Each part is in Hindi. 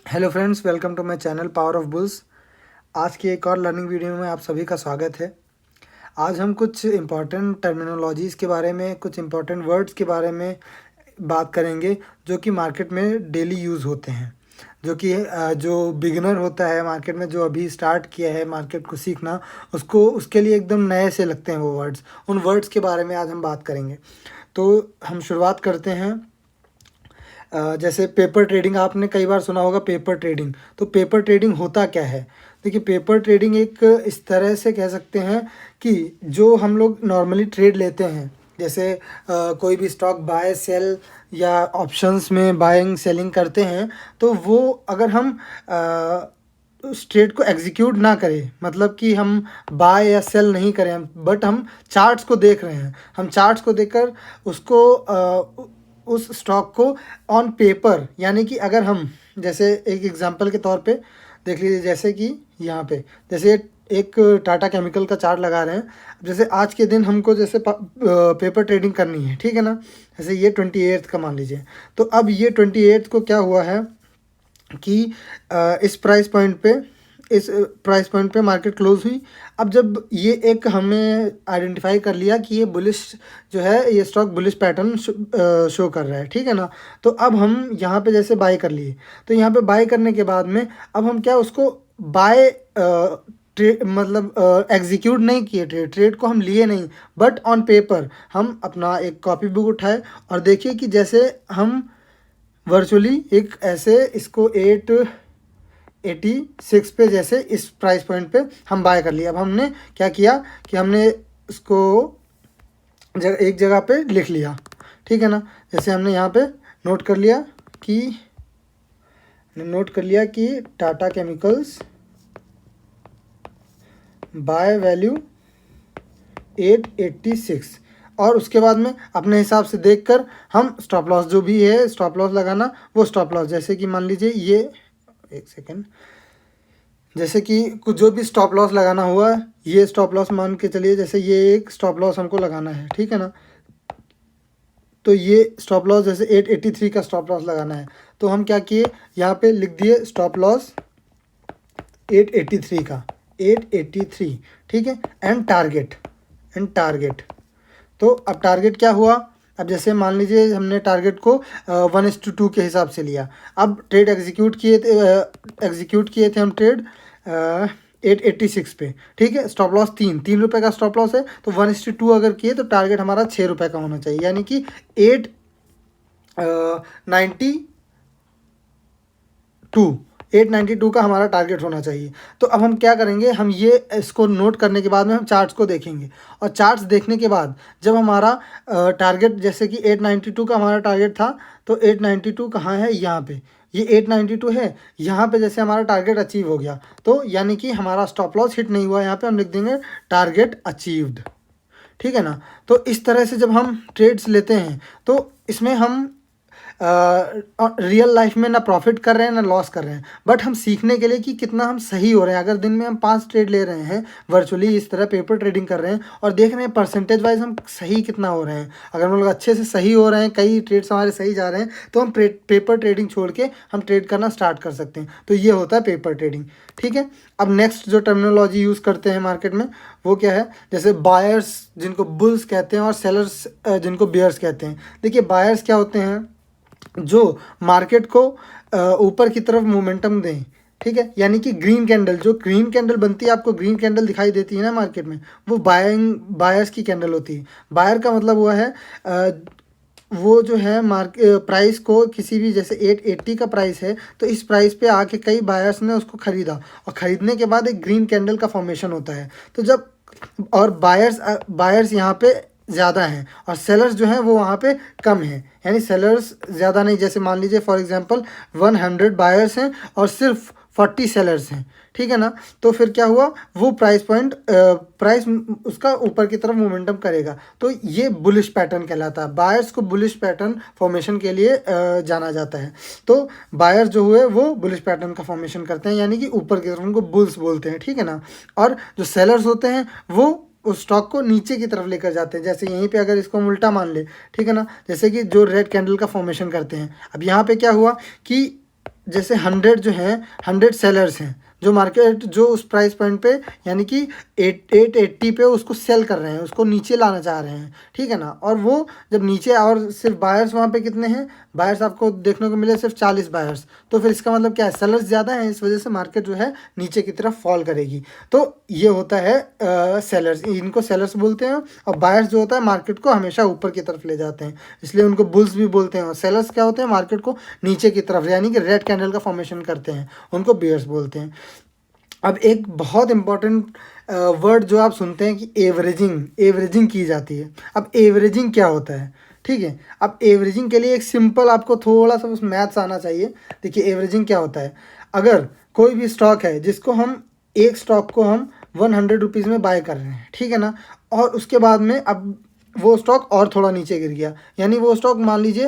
Hello friends, welcome to my channel power of bulls. आज की एक और लर्निंग वीडियो में आप सभी का स्वागत है। आज हम कुछ इम्पॉर्टेंट टर्मिनोलॉजीज़ के बारे में, कुछ इम्पॉर्टेंट वर्ड्स के बारे में बात करेंगे जो कि मार्केट में डेली यूज़ होते हैं। जो बिगिनर होता है मार्केट में, जो अभी स्टार्ट किया है मार्केट को सीखना, उसको उसके लिए एकदम नए से लगते हैं वो वर्ड्स। उन वर्ड्स के बारे में आज हम बात करेंगे। तो हम शुरुआत करते हैं। जैसे पेपर ट्रेडिंग, आपने कई बार सुना होगा पेपर ट्रेडिंग। तो पेपर ट्रेडिंग होता क्या है? देखिए, पेपर ट्रेडिंग एक इस तरह से कह सकते हैं कि जो हम लोग नॉर्मली ट्रेड लेते हैं, जैसे कोई भी स्टॉक बाय सेल या ऑप्शंस में बाइंग सेलिंग करते हैं, तो वो अगर हम उस ट्रेड को एग्जीक्यूट ना करें, मतलब कि हम बाय या सेल नहीं करें, बट हम चार्ट्स को देख रहे हैं, हम चार्ट्स को देखकर उसको उस स्टॉक को ऑन पेपर, यानी कि अगर हम जैसे एक एग्जांपल के तौर पे देख लीजिए, जैसे कि यहाँ पे जैसे एक टाटा केमिकल का चार्ट लगा रहे हैं। जैसे आज के दिन हमको जैसे पेपर ट्रेडिंग करनी है, ठीक है ना। जैसे ये 28 का मान लीजिए। तो अब ये 28 को क्या हुआ है कि इस प्राइस पॉइंट पे मार्केट क्लोज हुई। अब जब ये एक हमने आइडेंटिफाई कर लिया कि ये बुलिश जो है, ये स्टॉक बुलिश पैटर्न शो कर रहा है, ठीक है ना। तो अब हम यहाँ पे जैसे बाय कर लिए। तो यहाँ पे बाय करने के बाद में अब हम क्या उसको बाय मतलब एग्जीक्यूट नहीं किए, ट्रेड को हम लिए नहीं, बट ऑन पेपर हम अपना एक कॉपी बुक उठाए और देखिए कि जैसे हम वर्चुअली एक ऐसे इसको 886 पे जैसे इस प्राइस पॉइंट पे हम बाय कर लिया। अब हमने क्या किया कि हमने इसको एक जगह पे लिख लिया, ठीक है ना। जैसे हमने यहाँ पे नोट कर लिया कि टाटा केमिकल्स बाय वैल्यू 886, और उसके बाद में अपने हिसाब से देखकर हम स्टॉप लॉस, जो भी है स्टॉप लॉस लगाना, वो स्टॉप लॉस जैसे कि मान लीजिए ये, एक सेकेंड, जैसे कि कुछ जो भी स्टॉप लॉस लगाना हुआ, ये स्टॉप लॉस मान के चलिए, जैसे ये एक स्टॉप लॉस हमको लगाना है, ठीक है ना। तो ये स्टॉप लॉस जैसे 883 का स्टॉप लॉस लगाना है, तो हम क्या किए, यहाँ पे लिख दिए स्टॉप लॉस 883 का, 883, ठीक है। And target. तो अब टारगेट क्या हुआ, अब जैसे मान लीजिए हमने टारगेट को 1:2 के हिसाब से लिया। अब ट्रेड एग्जीक्यूट किए थे हम ट्रेड 886 पे, ठीक है। स्टॉप लॉस 3 रुपये का स्टॉप लॉस है, तो 1:2 अगर किए तो टारगेट हमारा 6 रुपये का होना चाहिए, यानी कि 892 का हमारा टारगेट होना चाहिए। तो अब हम क्या करेंगे, हम ये इसको नोट करने के बाद में हम चार्ट्स को देखेंगे, और चार्ट्स देखने के बाद जब हमारा टारगेट, जैसे कि 892 का हमारा टारगेट था, तो 892 कहाँ है, यहाँ पे ये 892 है। यहाँ पे जैसे हमारा टारगेट अचीव हो गया, तो यानी कि हमारा स्टॉप लॉस हिट नहीं हुआ, यहाँ पे हम लिख देंगे टारगेट अचीव्ड, ठीक है ना। तो इस तरह से जब हम ट्रेड्स लेते हैं, तो इसमें हम रियल लाइफ में ना प्रॉफिट कर रहे हैं ना लॉस कर रहे हैं, बट हम सीखने के लिए कि कितना हम सही हो रहे हैं। अगर दिन में हम 5 ट्रेड ले रहे हैं वर्चुअली, इस तरह पेपर ट्रेडिंग कर रहे हैं, और देख रहे हैं परसेंटेज वाइज हम सही कितना हो रहे हैं, अगर हम लोग अच्छे से सही हो रहे हैं, कई ट्रेड्स हमारे सही जा रहे हैं, तो हम पेपर ट्रेडिंग छोड़ के हम ट्रेड करना स्टार्ट कर सकते हैं। तो ये होता है पेपर ट्रेडिंग, ठीक है। अब नेक्स्ट जो टर्मिनोलॉजी यूज़ करते हैं मार्केट में, वो क्या है, जैसे बायर्स जिनको बुल्स कहते हैं, और सेलर्स जिनको बेयर्स कहते हैं। देखिए, बायर्स क्या होते हैं, जो मार्केट को ऊपर की तरफ मोमेंटम दें, ठीक है। यानी कि ग्रीन कैंडल, जो ग्रीन कैंडल बनती है, आपको ग्रीन कैंडल दिखाई देती है ना मार्केट में, वो बायर्स की कैंडल होती है। बायर का मतलब हुआ है वो जो है प्राइस को किसी भी, जैसे 880 का प्राइस है, तो इस प्राइस पे आके कई बायर्स ने उसको ख़रीदा, और ख़रीदने के बाद एक ग्रीन कैंडल का फॉर्मेशन होता है। तो जब, और बायर्स यहाँ पे ज़्यादा हैं, और सेलर्स जो हैं वो वहाँ पे कम हैं, यानी सेलर्स ज़्यादा नहीं। जैसे मान लीजिए फॉर एग्जांपल 100 बायर्स हैं और सिर्फ 40 सेलर्स हैं, ठीक है ना। तो फिर क्या हुआ, वो प्राइस उसका ऊपर की तरफ मोमेंटम करेगा। तो ये बुलिश पैटर्न कहलाता है। बायर्स को बुलिश पैटर्न फॉर्मेशन के लिए जाना जाता है। तो बायर्स जो हुए वो बुलिश पैटर्न का फॉर्मेशन करते हैं, यानी कि ऊपर की तरफ, उनको बुल्स बोलते हैं, ठीक है ना। और जो सेलर्स होते हैं वो उस स्टॉक को नीचे की तरफ लेकर जाते हैं। जैसे यहीं पे अगर इसको हम उल्टा मान ले, ठीक है ना, जैसे कि जो रेड कैंडल का फॉर्मेशन करते हैं। अब यहाँ पे क्या हुआ कि जैसे 100 जो हैं 100 सेलर्स हैं जो मार्केट जो उस प्राइस पॉइंट पे यानी कि 880 पे उसको सेल कर रहे हैं, उसको नीचे लाना चाह रहे हैं, ठीक है ना। और वो जब नीचे, और सिर्फ बायर्स वहाँ पे कितने हैं, बायर्स आपको देखने को मिले सिर्फ 40 बायर्स, तो फिर इसका मतलब क्या है, सेलर्स ज़्यादा हैं, इस वजह से मार्केट जो है नीचे की तरफ फॉल करेगी। तो ये होता है सेलर्स, इनको सेलर्स बोलते हैं। और बायर्स जो होता है मार्केट को हमेशा ऊपर की तरफ ले जाते हैं, इसलिए उनको बुल्स भी बोलते हैं। और सेलर्स क्या होते हैं, मार्केट को नीचे की तरफ यानी कि रेड कैंडल का फॉर्मेशन करते हैं, उनको बियर्स बोलते हैं। अब एक बहुत इंपॉर्टेंट वर्ड जो आप सुनते हैं कि एवरेजिंग की जाती है। अब एवरेजिंग क्या होता है, ठीक है। अब एवरेजिंग के लिए एक सिंपल आपको थोड़ा सा उस मैथ्स आना चाहिए। देखिए एवरेजिंग क्या होता है, अगर कोई भी स्टॉक है जिसको हम, एक स्टॉक को हम 100 रुपीज़ में बाय कर रहे हैं, ठीक है ना, और उसके बाद में अब वो स्टॉक और थोड़ा नीचे गिर गया, यानी वो स्टॉक मान लीजिए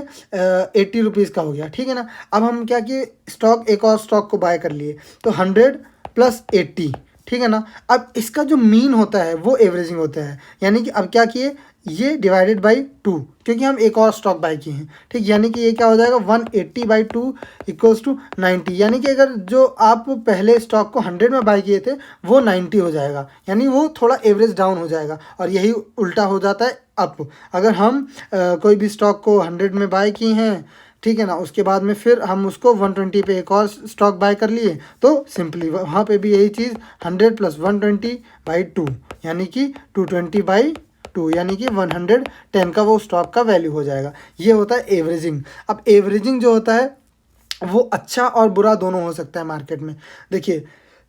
80 रुपीज़ का हो गया, ठीक है ना। अब हम क्या किए, एक और स्टॉक को बाय कर लिए, तो 100 + 80, ठीक है ना। अब इसका जो मीन होता है वो एवरेजिंग होता है, यानी कि अब क्या किए, ये डिवाइडेड बाई 2, क्योंकि हम एक और स्टॉक बाय किए हैं, ठीक। यानी कि ये क्या हो जाएगा, 180/2 = 90, यानी कि अगर जो आप पहले स्टॉक को 100 में बाय किए थे वो 90 हो जाएगा, यानी वो थोड़ा एवरेज डाउन हो जाएगा। और यही उल्टा हो जाता है अप, अगर हम कोई भी स्टॉक को 100 में बाय किए हैं, ठीक है ना, उसके बाद में फिर हम उसको 120 पे एक और स्टॉक बाय कर लिए, तो सिंपली वहाँ पे भी यही चीज़ 100 + 120/2 यानी कि 220/2 यानी कि 110 का वो स्टॉक का वैल्यू हो जाएगा। ये होता है एवरेजिंग। अब एवरेजिंग जो होता है वो अच्छा और बुरा दोनों हो सकता है मार्केट में। देखिए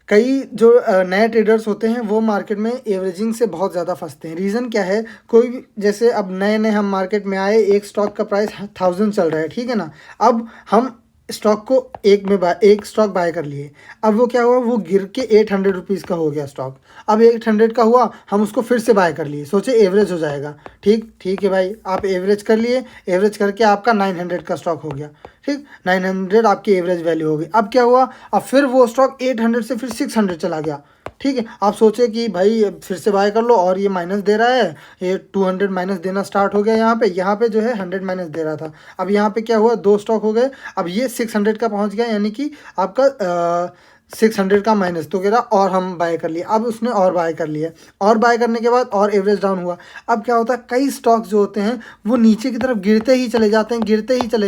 कई जो नए ट्रेडर्स होते हैं वो मार्केट में एवरेजिंग से बहुत ज़्यादा फंसते हैं। रीज़न क्या है, कोई भी, जैसे अब नए नए हम मार्केट में आए, एक स्टॉक का प्राइस 1000 चल रहा है, ठीक है ना। अब हम स्टॉक को एक स्टॉक बाय कर लिए, अब वो क्या हुआ, वो गिर के 800 रुपीज़ का हो गया स्टॉक। अब 800 का हुआ, हम उसको फिर से बाय कर लिए, सोचे एवरेज हो जाएगा, ठीक है भाई, आप एवरेज कर लिए, एवरेज करके आपका 900 का स्टॉक हो गया, ठीक, 900 आपकी एवरेज वैल्यू हो गई। अब क्या हुआ, अब फिर वो स्टॉक 800 से फिर 600 चला गया, ठीक है। आप सोचे कि भाई फिर से बाय कर लो, और ये माइनस दे रहा है, ये 200 माइनस देना स्टार्ट हो गया, यहाँ पे जो है 100 माइनस दे रहा था। अब यहाँ पे क्या हुआ, 2 स्टॉक हो गए, अब ये 600 का पहुँच गया, यानी कि आपका 600 का माइनस, तो कह रहा और हम बाय कर लिए। अब उसने और बाय कर लिया, और बाय करने के बाद और एवरेज डाउन हुआ। अब क्या होता है, कई स्टॉक्स जो होते हैं वो नीचे की तरफ गिरते ही चले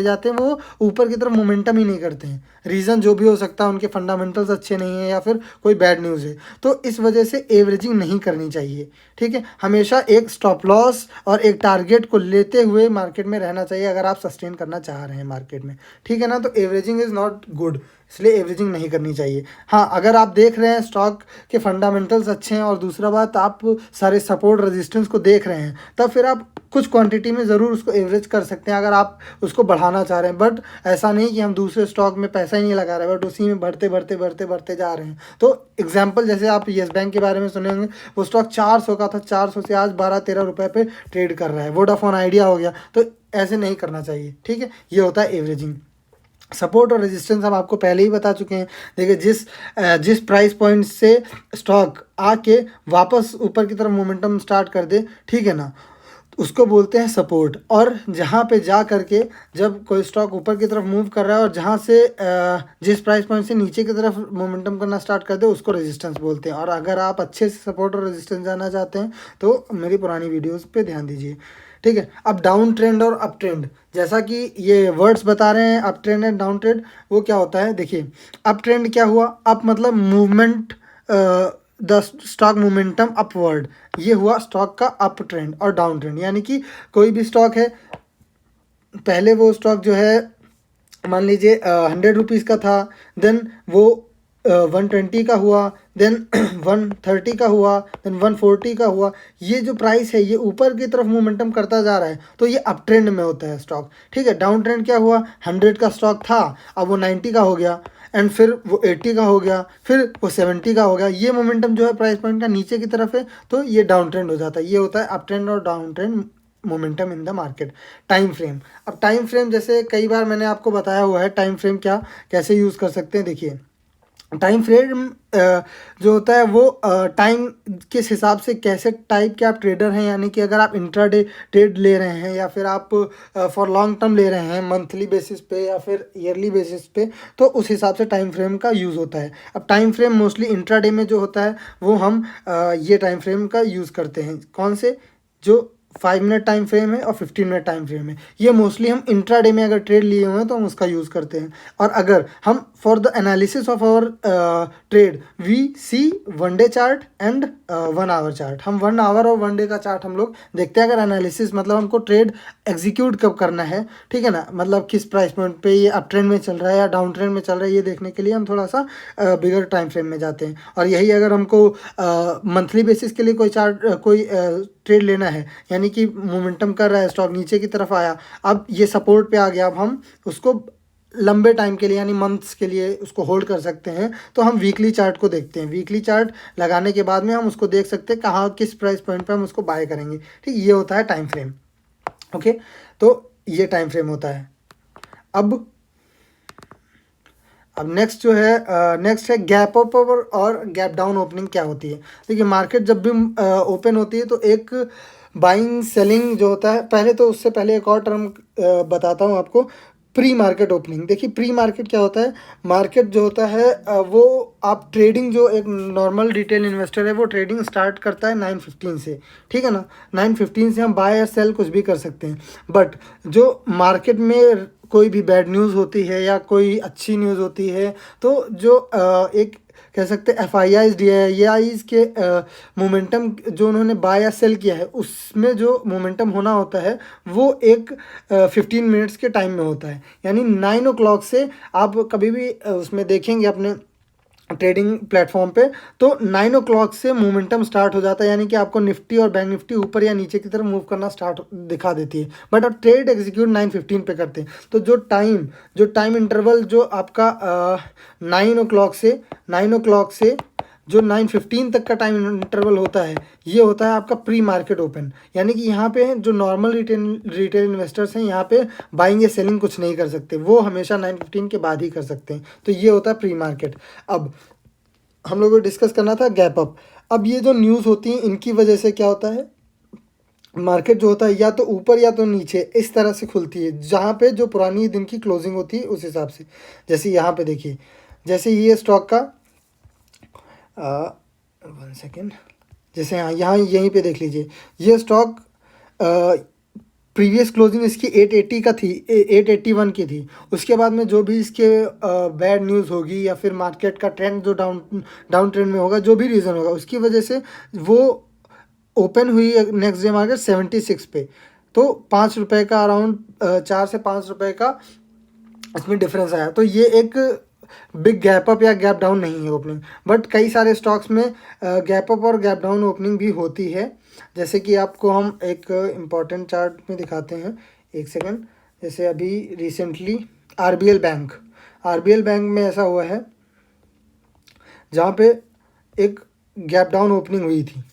जाते हैं, वो ऊपर की तरफ मोमेंटम ही नहीं करते हैं। रीज़न जो भी हो सकता है, उनके फंडामेंटल्स अच्छे नहीं हैं या फिर कोई बैड न्यूज़ है, तो इस वजह से एवरेजिंग नहीं करनी चाहिए, ठीक है। हमेशा एक स्टॉप लॉस और एक टारगेट को लेते हुए मार्केट में रहना चाहिए, अगर आप सस्टेन करना चाह रहे हैं मार्केट में, ठीक है ना। तो एवरेजिंग इज़ नॉट गुड, इसलिए एवरेजिंग नहीं करनी चाहिए। हाँ, अगर आप देख रहे हैं स्टॉक के फंडामेंटल्स अच्छे हैं, और दूसरा बात आप सारे सपोर्ट रेजिस्टेंस को देख रहे हैं, तब फिर आप कुछ क्वांटिटी में ज़रूर उसको एवरेज कर सकते हैं, अगर आप उसको बढ़ाना चाह रहे हैं। बट ऐसा नहीं कि हम दूसरे स्टॉक में पैसा ही नहीं लगा रहे, बट उसी में बढ़ते जा रहे हैं। तो एग्जाम्पल, जैसे आप येस बैंक के बारे में सुने होंगे, वो स्टॉक 400 का था, 400 से आज 12-13 रुपये पे ट्रेड कर रहा है। वोडाफोन आइडिया हो गया, तो ऐसे नहीं करना चाहिए, ठीक है। ये होता है एवरेजिंग। सपोर्ट और रेजिस्टेंस हम आपको पहले ही बता चुके हैं। देखिए जिस प्राइस पॉइंट से स्टॉक आके वापस ऊपर की तरफ मोमेंटम स्टार्ट कर दे, ठीक है ना, उसको बोलते हैं सपोर्ट। और जहाँ पे जा करके जब कोई स्टॉक ऊपर की तरफ मूव कर रहा है और जहाँ से जिस प्राइस पॉइंट से नीचे की तरफ मोमेंटम करना स्टार्ट कर दे, उसको रेजिस्टेंस बोलते हैं। और अगर आप अच्छे से सपोर्ट और रेजिस्टेंस जानना चाहते हैं तो मेरी पुरानी वीडियोस पे ध्यान दीजिए, ठीक है। अब डाउन ट्रेंड और अप ट्रेंड, जैसा कि ये वर्ड्स बता रहे हैं, up trend and down trend, वो क्या होता है, देखिए अप ट्रेंड क्या हुआ, अप मतलब movement, the stock momentum upward, ये हुआ स्टॉक का अप ट्रेंड। और डाउन ट्रेंड यानी कि कोई भी स्टॉक है, पहले वो स्टॉक जो है मान लीजिए 100 रुपीज़ का था, देन वो 120 का हुआ, देन 130 का हुआ, देन 140 का हुआ। ये जो प्राइस है ये ऊपर की तरफ मोमेंटम करता जा रहा है, तो ये अप ट्रेंड में होता है स्टॉक, ठीक है। डाउन ट्रेंड क्या हुआ, 100 का स्टॉक था, अब वो 90 का हो गया, एंड फिर वो 80 का हो गया, फिर वो 70 का हो गया। ये मोमेंटम जो है प्राइस पॉइंट का नीचे की तरफ है, तो ये डाउन ट्रेंड हो जाता है। ये होता है अप ट्रेंड और down trend momentum in the market. Time frame, अब टाइम फ्रेम जैसे कई बार मैंने आपको बताया हुआ है, टाइम फ्रेम क्या कैसे यूज़ कर सकते हैं। देखिए टाइम फ्रेम जो होता है वो टाइम किस हिसाब से, कैसे टाइप के आप ट्रेडर हैं, यानी कि अगर आप इंट्राडे ट्रेड ले रहे हैं या फिर आप फॉर लॉन्ग टर्म ले रहे हैं मंथली बेसिस पे या फिर ईयरली बेसिस पे, तो उस हिसाब से टाइम फ्रेम का यूज़ होता है। अब टाइम फ्रेम मोस्टली इंट्राडे में जो होता है वो हम ये टाइम फ्रेम का यूज़ करते हैं। कौन से? जो 5 मिनट टाइम फ्रेम है और 15 मिनट टाइम फ्रेम है, ये मोस्टली हम इंट्राडे में अगर ट्रेड लिए हुए हैं तो हम उसका यूज़ करते हैं। और अगर हम for the analysis of our trade we see 1 day chart and 1 hour chart, हम 1 आवर और 1 डे का चार्ट हम लोग देखते हैं। अगर एनालिसिस मतलब हमको ट्रेड एग्जीक्यूट कब करना है, ठीक है ना, मतलब किस प्राइस पॉइंट पे ये अप ट्रेंड में चल रहा है या डाउन ट्रेंड में चल रहा है, ये देखने के लिए हम थोड़ा सा बिगर टाइम फ्रेम में जाते हैं। और यही अगर हमको मंथली बेसिस के लिए कोई चार्ट कोई ट्रेड लेना है, यानी कि मोमेंटम कर रहा है, स्टॉक नीचे की तरफ आया, अब ये सपोर्ट पे आ गया, अब हम उसको लंबे टाइम के लिए यानी मंथ्स के लिए उसको होल्ड कर सकते हैं, तो हम वीकली चार्ट को देखते हैं। वीकली चार्ट लगाने के बाद में हम उसको देख सकते हैं कहाँ किस प्राइस पॉइंट पे हम उसको बाय करेंगे। ठीक, ये होता है टाइम फ्रेम। ओके, तो ये टाइम फ्रेम होता है। अब नेक्स्ट जो है नेक्स्ट है गैप अप और गैप डाउन ओपनिंग क्या होती है। देखिए, मार्केट जब भी ओपन होती है तो एक बाइंग सेलिंग जो होता है, पहले तो उससे पहले एक और टर्म बताता हूँ आपको, प्री मार्केट ओपनिंग। देखिए, प्री मार्केट क्या होता है? मार्केट जो होता है वो आप ट्रेडिंग, जो एक नॉर्मल रिटेल इन्वेस्टर है वो ट्रेडिंग स्टार्ट करता है 9:15 से, ठीक है ना। 9:15 से हम बाय या सेल कुछ भी कर सकते हैं। बट जो मार्केट में कोई भी बैड न्यूज़ होती है या कोई अच्छी न्यूज़ होती है, तो जो एक कह सकते हैं FIIs DIIs के मोमेंटम जो उन्होंने बाय या सेल किया है, उसमें जो मोमेंटम होना होता है वो एक 15 मिनट्स के टाइम में होता है। यानी 9 o'clock से आप कभी भी उसमें देखेंगे अपने ट्रेडिंग प्लेटफॉर्म पे, तो 9 o'clock से मोमेंटम स्टार्ट हो जाता है, यानी कि आपको निफ्टी और बैंक निफ्टी ऊपर या नीचे की तरफ मूव करना स्टार्ट दिखा देती है। बट आप ट्रेड एग्जीक्यूट 9:15 पे करते हैं, तो जो टाइम इंटरवल जो आपका 9 o'clock से जो 9:15 तक का टाइम इंटरवल होता है, ये होता है आपका प्री मार्केट ओपन। यानी कि यहाँ पे जो नॉर्मल रिटेल इन्वेस्टर्स हैं, यहाँ पे बाइंग या सेलिंग कुछ नहीं कर सकते, वो हमेशा 9:15 के बाद ही कर सकते हैं। तो ये होता है प्री मार्केट। अब हम लोगों को डिस्कस करना था गैप अप। अब ये जो न्यूज़ होती हैं, इनकी वजह से क्या होता है, मार्केट जो होता है या तो ऊपर या तो नीचे इस तरह से खुलती है, जहाँ पे जो पुरानी दिन की क्लोजिंग होती है उस हिसाब से। जैसे यहाँ पे देखिए, जैसे ये स्टॉक का 1 सेकेंड, जैसे यहाँ यहीं पे देख लीजिए, ये स्टॉक प्रीवियस क्लोजिंग इसकी 880 का थी, 881 की थी। उसके बाद में जो भी इसके बैड न्यूज़ होगी या फिर मार्केट का ट्रेंड जो डाउन ट्रेंड में होगा, जो भी रीज़न होगा, उसकी वजह से वो ओपन हुई नेक्स्ट डे मार्केट 76 पे। तो 5 रुपये का अराउंड 4 से 5 रुपये का इसमें डिफरेंस आया। तो ये एक बिग गैप अप या गैप डाउन नहीं है ओपनिंग। बट कई सारे स्टॉक्स में गैप अप और गैप डाउन ओपनिंग भी होती है। जैसे कि आपको हम एक इम्पॉर्टेंट चार्ट में दिखाते हैं, 1 सेकंड। जैसे अभी रिसेंटली आरबीएल बैंक में ऐसा हुआ है, जहाँ पे एक गैप डाउन ओपनिंग हुई थी।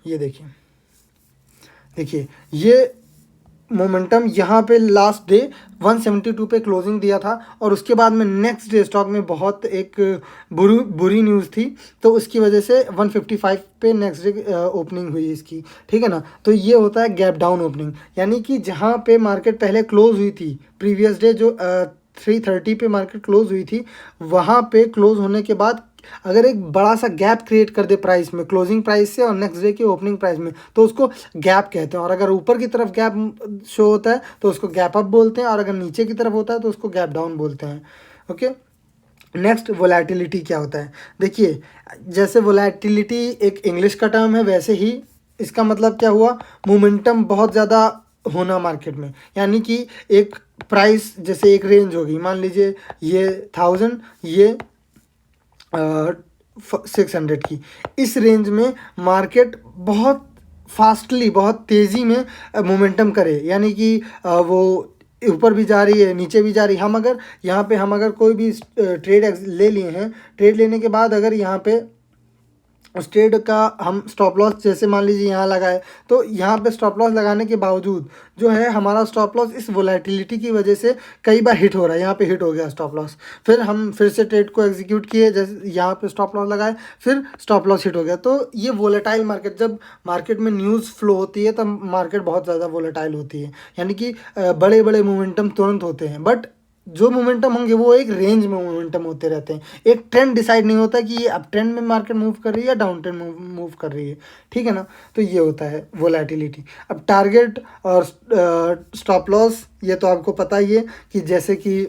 ये देखिए ये मोमेंटम यहाँ पे लास्ट डे 172 पे क्लोजिंग दिया था, और उसके बाद में नेक्स्ट डे स्टॉक में बहुत एक बुरी न्यूज़ थी, तो उसकी वजह से 155 पे नेक्स्ट डे ओपनिंग हुई इसकी, ठीक है ना। तो ये होता है गैप डाउन ओपनिंग, यानी कि जहाँ पे मार्केट पहले क्लोज हुई थी प्रीवियस डे, जो 330 पे मार्केट क्लोज हुई थी, वहाँ पे क्लोज होने के बाद अगर एक बड़ा सा गैप क्रिएट कर दे प्राइस में, क्लोजिंग प्राइस से और नेक्स्ट डे की ओपनिंग प्राइस में, तो उसको गैप कहते हैं। और अगर ऊपर की तरफ गैप शो होता है तो उसको गैप अप बोलते हैं, और अगर नीचे की तरफ होता है तो उसको गैप डाउन बोलते हैं। ओके, नेक्स्ट वोलेटिलिटी क्या होता है। देखिए, जैसे वोलेटिलिटी एक इंग्लिश का टर्म है, वैसे ही इसका मतलब क्या हुआ, मोमेंटम बहुत ज़्यादा होना मार्केट में। यानी कि एक प्राइस, जैसे एक रेंज होगी, मान लीजिए ये 1000, ये 600 की, इस रेंज में मार्केट बहुत फास्टली, बहुत तेज़ी में मोमेंटम करे, यानी कि वो ऊपर भी जा रही है, नीचे भी जा रही है। हम अगर कोई भी ट्रेड ले लिए हैं, ट्रेड लेने के बाद अगर यहाँ पे उस ट्रेड का हम स्टॉप लॉस जैसे मान लीजिए यहाँ लगाए, तो यहाँ पे स्टॉप लॉस लगाने के बावजूद जो है हमारा स्टॉप लॉस इस वोलेटिलिटी की वजह से कई बार हिट हो रहा है। यहाँ पे हिट हो गया स्टॉप लॉस, फिर हम फिर से ट्रेड को एग्जीक्यूट किए, जैसे यहाँ पे स्टॉप लॉस लगाए, फिर स्टॉप लॉस हिट हो गया। तो ये वोलेटाइल मार्केट, जब मार्केट में न्यूज़ फ्लो होती है तब मार्केट बहुत ज़्यादा वोलेटाइल होती है, यानी कि बड़े बड़े मोमेंटम तुरंत होते हैं, बट जो मोमेंटम होंगे वो एक रेंज में मोमेंटम होते रहते हैं। एक ट्रेंड डिसाइड नहीं होता कि ये अप ट्रेंड में मार्केट मूव कर रही है या डाउन ट्रेंड मूव कर रही है, ठीक है ना। तो ये होता है वोलेटिलिटी। अब टारगेट और स्टॉप लॉस ये तो आपको पता ही है कि जैसे कि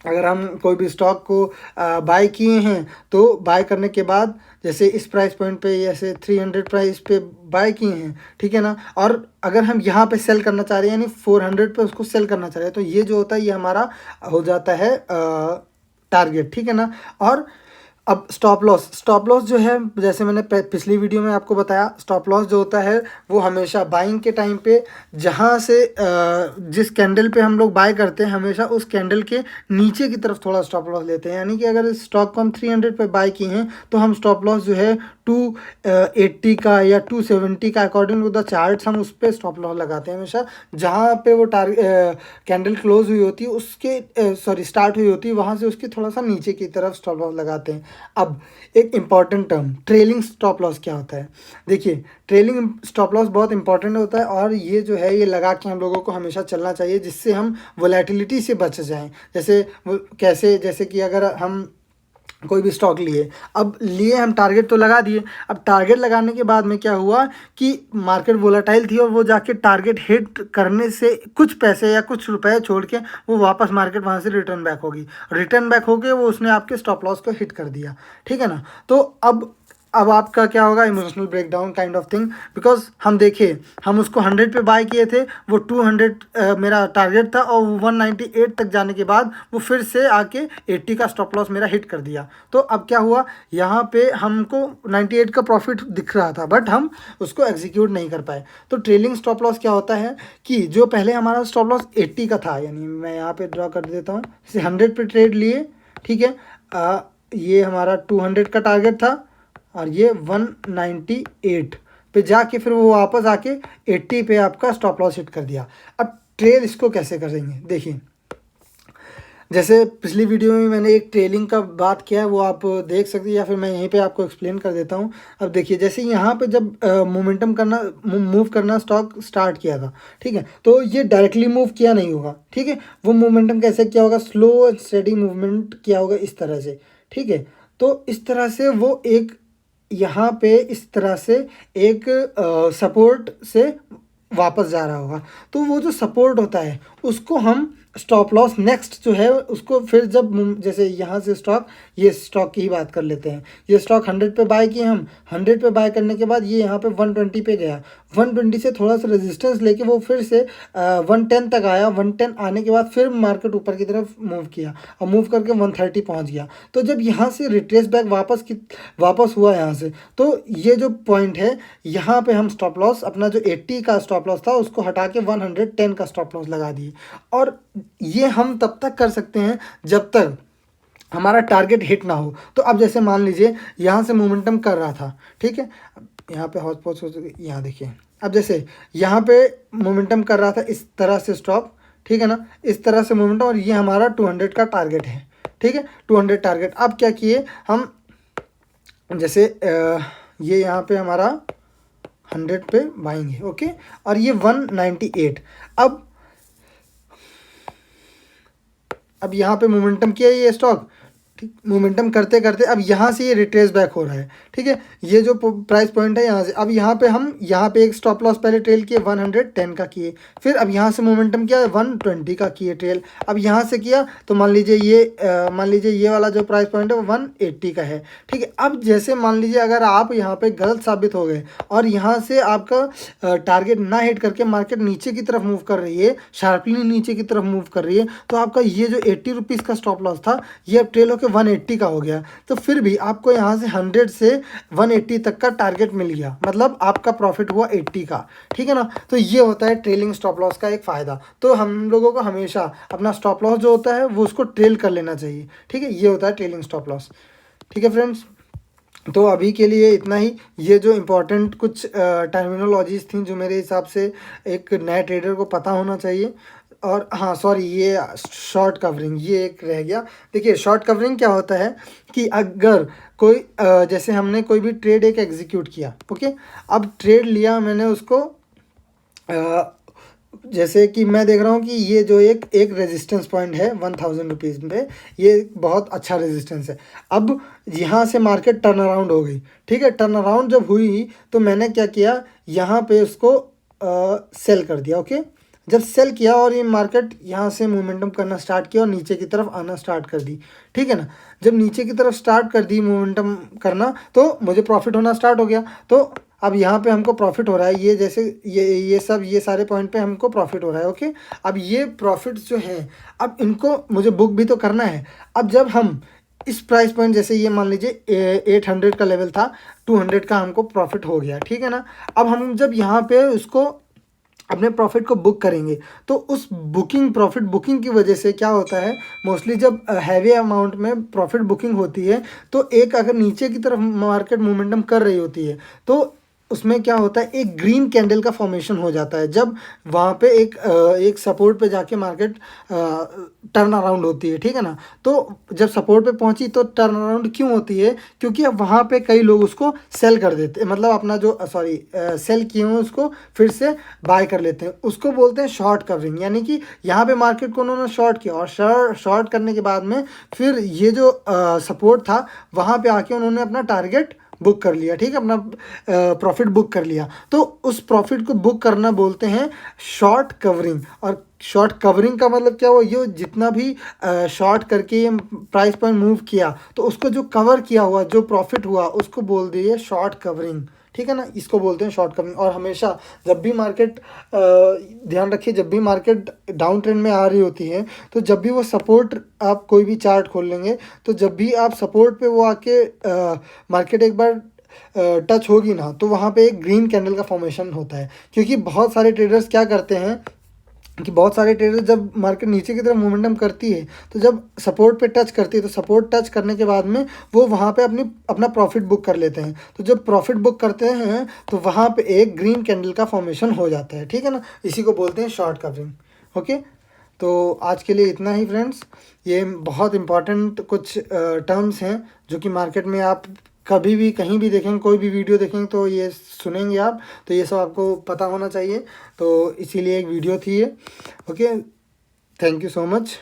अगर हम कोई भी स्टॉक को बाय किए हैं तो बाय करने के बाद जैसे इस प्राइस पॉइंट पे जैसे 300 प्राइस पे बाय किए हैं, ठीक है ना, और अगर हम यहाँ पे सेल करना चाह रहे हैं यानी 400 पे उसको सेल करना चाह रहे हैं, तो ये जो होता है ये हमारा हो जाता है टारगेट, ठीक है ना। और अब स्टॉप लॉस जो है जैसे मैंने पिछली वीडियो में आपको बताया, स्टॉप लॉस जो होता है वो हमेशा बाइंग के टाइम पे जहाँ से जिस कैंडल पे हम लोग बाय करते हैं हमेशा उस कैंडल के नीचे की तरफ थोड़ा स्टॉप लॉस लेते हैं। यानी कि अगर इस स्टॉक को हम 300 पे बाय किए हैं तो हम स्टॉप लॉस जो है 280 का या 270 का अकॉर्डिंग टू द चार्ट्स हम उस पर स्टॉप लॉस लगाते हैं हमेशा। जहाँ पे वो कैंडल क्लोज हुई होती है उसके सॉरी स्टार्ट हुई होती है वहाँ से उसकी थोड़ा सा नीचे की तरफ स्टॉप लॉस लगाते हैं। अब एक important term trailing stop loss क्या होता है। देखिए ट्रेलिंग स्टॉप लॉस बहुत इंपॉर्टेंट होता है और ये जो है ये लगा के हम लोगों को हमेशा चलना चाहिए जिससे हम वोलेटिलिटी से बच जाएं। जैसे वो कैसे, जैसे कि अगर हम कोई भी स्टॉक लिए, अब लिए हम टारगेट तो लगा दिए, अब टारगेट लगाने के बाद में क्या हुआ कि मार्केट वोलेटाइल थी और वो जाके टारगेट हिट करने से कुछ पैसे या कुछ रुपए छोड़ के वो वापस मार्केट वहाँ से रिटर्न बैक होगी, रिटर्न बैक होके वो उसने आपके स्टॉप लॉस को हिट कर दिया, ठीक है ना। तो अब आपका क्या होगा, emotional breakdown kind of thing, because हम देखिए हम उसको 100 पे बाय किए थे, वो 200 मेरा टारगेट था और 198 तक जाने के बाद वो फिर से आके 80 का स्टॉप लॉस मेरा हिट कर दिया। तो अब क्या हुआ, यहाँ पे हमको 98 का प्रॉफिट दिख रहा था बट हम उसको एग्जीक्यूट नहीं कर पाए। तो ट्रेलिंग स्टॉप लॉस क्या होता है कि जो पहले हमारा स्टॉप लॉस 80 का था, यानी मैं यहाँ पे ड्रॉ कर देता हूँ, जैसे 100 पे ट्रेड लिए, ठीक है, ये हमारा 200 का टारगेट था और ये 198 पे जाके फिर वो वापस आके 80 पे आपका स्टॉप लॉस हिट कर दिया। अब ट्रेल इसको कैसे करेंगे, देखिए जैसे पिछली वीडियो में मैंने एक ट्रेलिंग का बात किया है वो आप देख सकते हैं या फिर मैं यहीं पे आपको एक्सप्लेन कर देता हूँ। अब देखिए जैसे यहाँ पे जब मोमेंटम करना मूव करना स्टॉक स्टार्ट किया था, ठीक है, तो ये डायरेक्टली मूव किया नहीं होगा, ठीक है, वो मोमेंटम कैसे किया होगा, स्लो एंड स्टेडी मूवमेंट किया होगा इस तरह से, ठीक है। तो इस तरह से वो एक यहाँ पे इस तरह से एक सपोर्ट से वापस जा रहा होगा, तो वो जो सपोर्ट होता है उसको हम स्टॉप लॉस नेक्स्ट जो है उसको फिर जब जैसे यहाँ से स्टॉक, ये स्टॉक की ही बात कर लेते हैं, ये स्टॉक 100 पे बाय किए हम, 100 पे बाय करने के बाद ये यहाँ पे 120 पे गया, 120 से थोड़ा सा रेजिस्टेंस लेके वो फिर से 110 तक आया, 110 आने के बाद फिर मार्केट ऊपर की तरफ मूव किया और मूव करके 130 पहुँच गया। तो जब यहाँ से रिट्रेस बैक वापस हुआ यहाँ से, तो ये जो पॉइंट है यहाँ पे हम स्टॉप लॉस अपना जो 80 का स्टॉप लॉस था उसको हटा के 110 का स्टॉप लॉस लगा दिए। और ये हम तब तक कर सकते हैं जब तक हमारा टारगेट हिट ना हो। तो अब जैसे मान लीजिए यहाँ से मोमेंटम कर रहा था, ठीक है, यहाँ पे हॉट पॉट यहाँ देखिए, अब जैसे यहाँ पे मोमेंटम कर रहा था इस तरह से स्टॉक, ठीक है ना, इस तरह से मोमेंटम, और ये हमारा 200 का टारगेट है, ठीक है, 200 टारगेट। अब क्या किए हम, जैसे ये यहाँ पे हमारा 100 पे बाएंगे, ओके, और ये 198, अब यहाँ पे मोमेंटम किया ये स्टॉक, ठीक, मोमेंटम करते करते अब यहाँ से ये रिट्रेस बैक हो रहा है, ठीक है, ये जो प्राइस पॉइंट है यहाँ से, अब यहाँ पे हम यहाँ पे एक स्टॉप लॉस पहले ट्रेल किए 110 का किए, फिर अब यहाँ से मोमेंटम किया 120 का किए ट्रेल, अब यहाँ से किया तो मान लीजिए ये वाला जो प्राइस पॉइंट है वो 180 का है, ठीक है। अब जैसे मान लीजिए अगर आप यहाँ पे गलत साबित हो गए और यहाँ से आपका टारगेट ना हिट करके मार्केट नीचे की तरफ मूव कर रही है, शार्पली नीचे की तरफ मूव कर रही है, तो आपका ये जो 80 रुपीज़ का स्टॉप लॉस था ये अब ट्रेल होकर 180 का हो गया। तो फिर भी आपको यहाँ से 100 से 180 तक का टारगेट मिल गया, मतलब आपका प्रॉफिट हुआ 80 का, ठीक है ना। तो ये होता है ट्रेलिंग स्टॉप लॉस का एक फ़ायदा। तो हम लोगों को हमेशा अपना स्टॉप लॉस जो होता है वो उसको ट्रेल कर लेना चाहिए, ठीक है, ये होता है ट्रेलिंग स्टॉप लॉस, ठीक है फ्रेंड्स। तो अभी के लिए इतना ही। ये जो इम्पोर्टेंट कुछ टर्मिनोलॉजीज़ थी जो मेरे हिसाब से एक नए ट्रेडर को पता होना चाहिए। और हाँ सॉरी, ये शॉर्ट कवरिंग ये एक रह गया। देखिए शॉर्ट कवरिंग क्या होता है कि अगर कोई जैसे हमने कोई भी ट्रेड एक एग्जीक्यूट किया, ओके, अब ट्रेड लिया मैंने उसको, जैसे कि मैं देख रहा हूँ कि ये जो एक रेजिस्टेंस पॉइंट है 1000 रुपीज़ पे, ये बहुत अच्छा रेजिस्टेंस है। अब यहाँ से मार्केट टर्न अराउंड हो गई, ठीक है। टर्न अराउंड जब हुई तो मैंने क्या किया, यहाँ पे उसको सेल कर दिया, ओके। जब सेल किया और ये मार्केट यहाँ से मोमेंटम करना स्टार्ट किया और नीचे की तरफ आना स्टार्ट कर दी, ठीक है ना। जब नीचे की तरफ स्टार्ट कर दी मोमेंटम करना, तो मुझे प्रॉफिट होना स्टार्ट हो गया। तो अब यहाँ पे हमको प्रॉफिट हो रहा है, ये जैसे ये सारे पॉइंट पे हमको प्रॉफिट हो रहा है, ओके। अब ये प्रॉफिट्स जो हैं, अब इनको मुझे बुक भी तो करना है। अब जब हम इस प्राइस पॉइंट, जैसे ये मान लीजिए 800 का लेवल था, 200 का हमको प्रॉफिट हो गया, ठीक है ना। अब हम जब यहाँ पे उसको अपने प्रॉफिट को बुक करेंगे, तो उस प्रॉफिट बुकिंग की वजह से क्या होता है, मोस्टली जब हैवी अमाउंट में प्रॉफिट बुकिंग होती है, तो एक अगर नीचे की तरफ मार्केट मोमेंटम कर रही होती है, तो उसमें क्या होता है, एक ग्रीन कैंडल का फॉर्मेशन हो जाता है। जब वहाँ पे एक सपोर्ट पे जाके मार्केट टर्न अराउंड होती है, ठीक है ना। तो जब सपोर्ट पे पहुँची तो टर्न अराउंड क्यों होती है, क्योंकि अब वहाँ पे कई लोग उसको सेल कर देते हैं, मतलब अपना जो सेल किए हुए उसको फिर से बाय कर लेते हैं। उसको बोलते हैं शॉर्ट कवरिंग, यानी कि यहाँ पे मार्केट को उन्होंने शॉर्ट किया और शॉर्ट करने के बाद में फिर ये जो सपोर्ट था वहाँ पे आके उन्होंने अपना टारगेट बुक कर लिया, ठीक है, अपना प्रॉफिट बुक कर लिया। तो उस प्रॉफिट को बुक करना बोलते हैं शॉर्ट कवरिंग। और शॉर्ट कवरिंग का मतलब क्या हुआ, ये जितना भी शॉर्ट करके ये प्राइस पॉइंट मूव किया, तो उसको जो कवर किया हुआ जो प्रॉफिट हुआ उसको बोल दिए शॉर्ट कवरिंग, ठीक है ना। इसको बोलते हैं शॉर्ट कवरिंग। और हमेशा जब भी मार्केट, ध्यान रखिए, जब भी मार्केट डाउन ट्रेंड में आ रही होती है, तो जब भी वो सपोर्ट, आप कोई भी चार्ट खोल लेंगे, तो जब भी आप सपोर्ट पे वो आके मार्केट एक बार टच होगी ना, तो वहाँ पे एक ग्रीन कैंडल का फॉर्मेशन होता है। क्योंकि बहुत सारे ट्रेडर्स क्या करते हैं कि बहुत सारे ट्रेडर्स जब मार्केट नीचे की तरफ मोमेंटम करती है, तो जब सपोर्ट पे टच करती है, तो सपोर्ट टच करने के बाद में वो वहाँ पे अपना प्रॉफिट बुक कर लेते हैं। तो जब प्रॉफिट बुक करते हैं तो वहाँ पे एक ग्रीन कैंडल का फॉर्मेशन हो जाता है, ठीक है ना। इसी को बोलते हैं शॉर्ट कवरिंग, ओके। तो आज के लिए इतना ही फ्रेंड्स। ये बहुत इंपॉर्टेंट कुछ टर्म्स हैं जो कि मार्केट में आप कभी भी कहीं भी देखेंगे, कोई भी वीडियो देखेंगे तो ये सुनेंगे आप, तो ये सब आपको पता होना चाहिए। तो इसीलिए एक वीडियो थी ये, okay. Thank you so much.